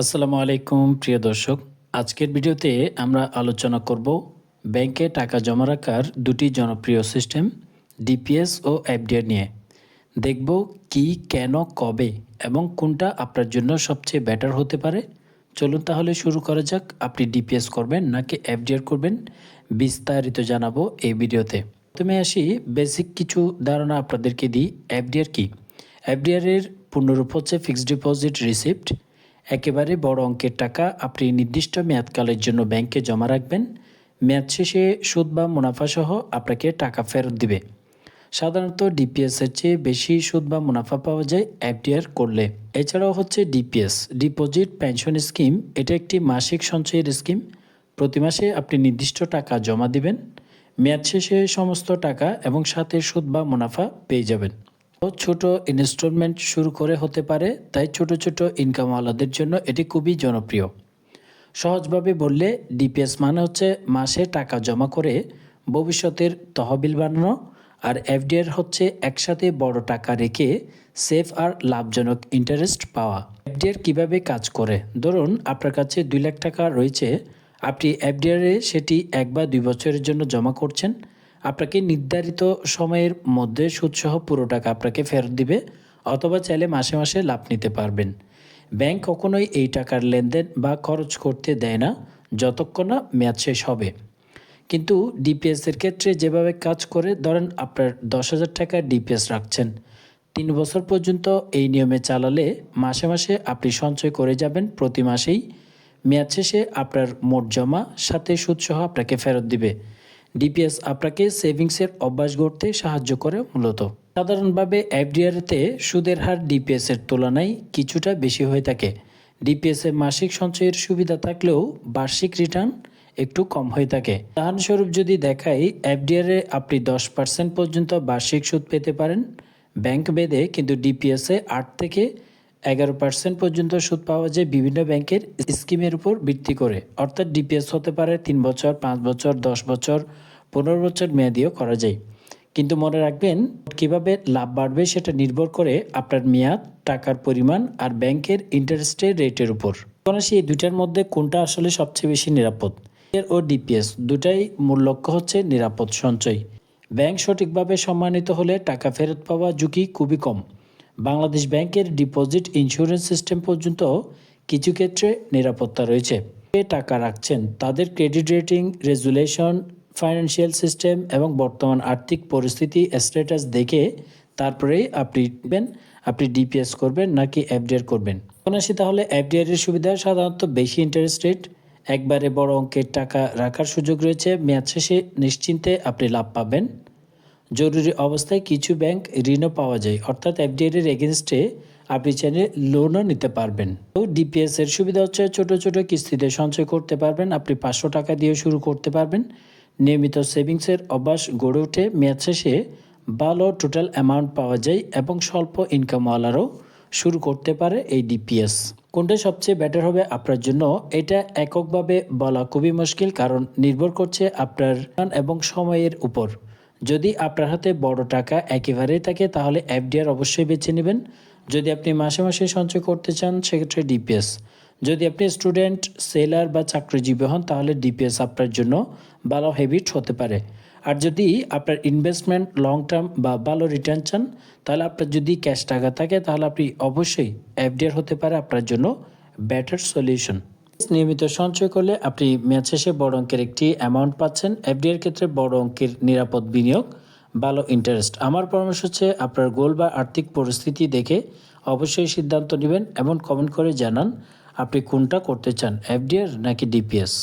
আসসালামু আলাইকুম প্রিয় দর্শক। আজকের ভিডিওতে আমরা আলোচনা করব ব্যাংকে টাকা জমা রাখার দুটি জনপ্রিয় সিস্টেম ডিপিএস ও এফডিআর নিয়ে। দেখব কি, কেন, কবে এবং কোনটা আপনার জন্য সবচেয়ে বেটার হতে পারে। চলুন তাহলে শুরু করা যাক। আপনি ডিপিএস করবেন নাকি এফডিআর করবেন, বিস্তারিত জানাবো এই ভিডিওতে। প্রথমে আসি, বেসিক কিছু ধারণা আপনাদেরকে দিই। এফডিআর কি? এফডিআর এর পূর্ণরূপ হচ্ছে ফিক্সড ডিপোজিট রিসিপ্ট। একেবারে বড় অঙ্কের টাকা আপনি নির্দিষ্ট মেয়াদকালের জন্য ব্যাংকে জমা রাখবেন। মেয়াদ শেষে সুদ বা মুনাফা সহ আপনাকে টাকা ফেরত দিবে। সাধারণত ডিপিএস এর চেয়ে বেশি সুদ বা মুনাফা পাওয়া যায় এফডিআর করলে। এছাড়াও হচ্ছে ডিপিএস, ডিপোজিট পেনশন স্কিম। এটা একটি মাসিক সঞ্চয়ের স্কিম। প্রতি মাসে আপনি নির্দিষ্ট টাকা জমা দিবেন, মেয়াদ শেষে সমস্ত টাকা এবং সাথে সুদ বা মুনাফা পেয়ে যাবেন। ছোট ইনস্টলমেন্ট শুরু করে হতে পারে, তাই ছোট ছোট ইনকামওয়ালাদের জন্য এটি খুবই জনপ্রিয়। সহজভাবে বললে ডিপিএস মানে হচ্ছে মাসে টাকা জমা করে ভবিষ্যতের তহবিল বানানো, আর এফডিআর হচ্ছে একসাথে বড় টাকা রেখে সেফ আর লাভজনক ইন্টারেস্ট পাওয়া। এফডিআর কিভাবে কাজ করে? ধরুন আপনার কাছে 2 লাখ টাকা রয়েছে, আপনি এফডিআরে সেটি 1 বা 2 বছরের জন্য জমা করছেন। আপনাকে নির্ধারিত সময়ের মধ্যে সুদসহ পুরো টাকা আপনাকে ফেরত দিবে, অথবা চাইলে মাসে মাসে লাভ নিতে পারবেন। ব্যাংক কখনোই এই টাকার লেনদেন বা খরচ করতে দেয় না যতক্ষণ না মেয়াদ শেষ হবে। কিন্তু ডিপিএস এর ক্ষেত্রে যেভাবে কাজ করে, ধরেন আপনার 10,000 টাকা ডিপিএস রাখছেন, 3 বছর পর্যন্ত এই নিয়মে চালালে মাসে মাসে আপনি সঞ্চয় করে যাবেন প্রতি মাসেই। মেয়াদ শেষে আপনার মোট জমা সাথে সুদসহ আপনাকে ফেরত দিবে। ডিপিএস আপনাকে সেভিংসের অভ্যাস গড়তে সাহায্য করে মূলত। সাধারণভাবে এফডিআরতে সুদের হার ডিপিএস এর তুলনায় কিছুটা বেশি হয়ে থাকে। ডিপিএস এর মাসিক সঞ্চয়ের সুবিধা থাকলেও বার্ষিক রিটার্ন একটু কম হয়ে থাকে। উদাহরণস্বরূপ যদি দেখাই, এফডিআর এ আপনি 10% পর্যন্ত বার্ষিক সুদ পেতে পারেন ব্যাংক ভেদে, কিন্তু ডিপিএস এ 8 থেকে 11% পর্যন্ত সুদ পাওয়া যায় বিভিন্ন ব্যাংকের স্কিমের উপর ভিত্তি করে। অর্থাৎ ডিপিএস হতে পারে 3 বছর, 5 বছর, 10 বছর, 15 বছর মেয়াদিও করা যায়। কিন্তু মনে রাখবেন, কিভাবে লাভ বাড়বে সেটা নির্ভর করে আপনার মেয়াদ, টাকার পরিমাণ আর ব্যাংকের ইন্টারেস্টের রেটের উপর। এখন আসি এই দুটার মধ্যে কোনটা আসলে সবচেয়ে বেশি নিরাপদ। এফডিআর ও ডিপিএস দুটাই মূল লক্ষ্য হচ্ছে নিরাপদ সঞ্চয়। ব্যাংক সঠিকভাবে সম্মানিত হলে টাকা ফেরত পাওয়া ঝুঁকি খুবই কম। বাংলাদেশ ব্যাংকের ডিপোজিট ইন্স্যুরেন্স সিস্টেম পর্যন্ত কিছু ক্ষেত্রে নিরাপত্তা রয়েছে। যে টাকা রাখছেন তাদের credit rating, resolution, financial system এবং বর্তমান আর্থিক পরিস্থিতি স্ট্যাটাস দেখে তারপরেই আপনি ডিপিএস করবেন নাকি এফডিআর করবেন। এখন আসি তাহলে এফডিআর এর সুবিধা। সাধারণত বেশি ইন্টারেস্ট রেট, একবারে বড় অঙ্কের টাকা রাখার সুযোগ রয়েছে, মেয়াদ শেষে নিশ্চিন্তে আপনি লাভ পাবেন। জরুরি অবস্থায় কিছু ব্যাংক ঋণও পাওয়া যায়, অর্থাৎ এফডিআর এর এগেনস্টে আপনি চাইলে লোনও নিতে পারবেন। তো ডিপিএস এর সুবিধা হচ্ছে ছোট ছোট কিস্তিতে সঞ্চয় করতে পারবেন। আপনি 500 টাকা দিয়ে শুরু করতে পারবেন। নিয়মিত সেভিংসের অভ্যাস গড়ে ওঠে, মেয়াদ শেষে ভালো টোটাল অ্যামাউন্ট পাওয়া যায় এবং স্বল্প ইনকামওয়ালারও শুরু করতে পারে এই ডিপিএস। কোনটা সবচেয়ে বেটার হবে আপনার জন্য, এটা এককভাবে বলা খুবই মুশকিল, কারণ নির্ভর করছে আপনার এবং সময়ের উপর। যদি আপনার হাতে বড় টাকা একেবারেই থাকে তাহলে এফডিআর অবশ্যই বেছে নেবেন। যদি আপনি মাসে মাসে সঞ্চয় করতে চান সেক্ষেত্রে ডিপিএস। যদি আপনি স্টুডেন্ট, সেলার বা চাকরিজীবী হন তাহলে ডিপিএস আপনার জন্য ভালো হ্যাবিট হতে পারে। আর যদি আপনার ইনভেস্টমেন্ট লং টার্ম বা ভালো রিটার্ন চান, তাহলে আপনার যদি ক্যাশ টাকা থাকে তাহলে আপনি অবশ্যই এফডিআর হতে পারে আপনার জন্য বেটার সলিউশন। নিয়মিত সঞ্চয় করলে আপনি মেয়াদ শেষে বড় অঙ্কের একটি অ্যামাউন্ট পাচ্ছেন। এফডিআর ক্ষেত্রে বড় অঙ্কের নিরাপদ বিনিয়োগ, ভালো ইন্টারেস্ট। আমার পরামর্শ হচ্ছে আপনার গোল বা আর্থিক পরিস্থিতি দেখে অবশ্যই সিদ্ধান্ত নেবেন এবং কমেন্ট করে জানান আপনি কোনটা করতে চান, এফডিআর নাকি ডিপিএস।